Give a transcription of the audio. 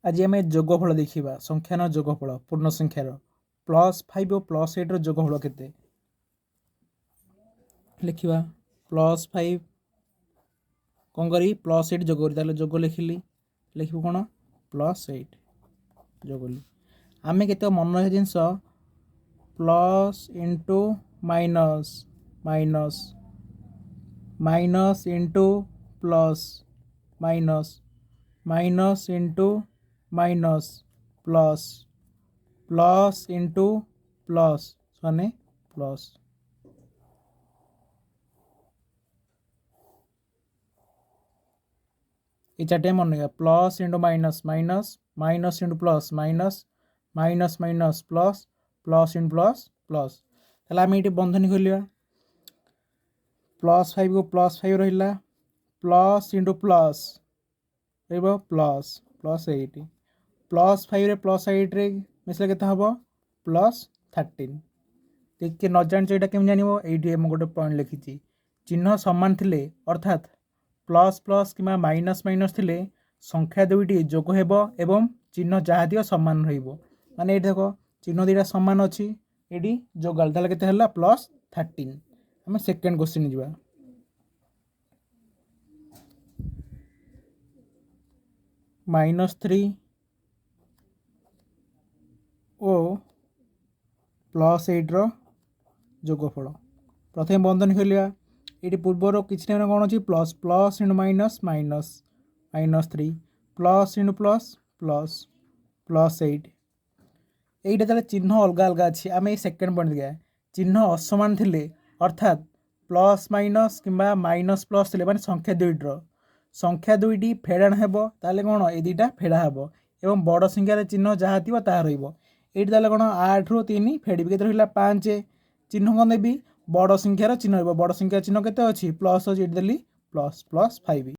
आज आम जोगफल देखा संख्यान जोगफल पूर्ण संख्यार +5 और +8 जोगफल केते लिखा +5 कौन करी +8 जोग करी जोग लिखिली लिखू कौन +8 जोगली आम के मन रखा जिनस plus into minus minus minus into plus minus minus into minus plus plus into plus सने प्लस ये चार्टे मन रखा plus into minus minus minus into plus minus minus minus plus plus into plus plus ताहले आम ये बंधनी खोलिया +5 को +5 रहा प्लस इंटू प्लस प्लस +8 +5 +8 मिसले के हम +13 टे न जान यहाँ केम जान ये गोटे पॉइंट लिखी चिन्ह सामान थिले अर्थात प्लस प्लस कि माइनस माइनस थिले संख्या दुईटी जोग हेब एवं चिन्ह जहाँ दियो सामान माने ये देख चिन्ह दुईटा सामान अच्छी ये जोगाल ताले केते हला +13 आम सेकेंड क्वेश्चन जा -3 ओ +8 जोगफल प्रथम बंधन खोलिया ये पूर्वर किसी ना कौन अच्छी plus plus into minus minus -3 plus into plus plus +8 यहीटा ताले चिन्ह अलग अलग अच्छी आम ये सेकेंड पॉइंट दिया चिन्ह असमान थिले अर्थात प्लस माइनस कि माइनस प्लस थे माने संख्या दुईटी फेड़ाण हेब ताले कौन ये दुईटा फेड़ा हेब एवं बड़ संख्यार चिन्ह जहाँ थी ताहा रही ये कौन 8 ରୁ 3 फेड़ी के रहा 5 चिन्ह कौन देवी बड़ संख्यार चिन्ह बड़ संख्यार चिन्ह के प्लस अच्छी ये देली ++5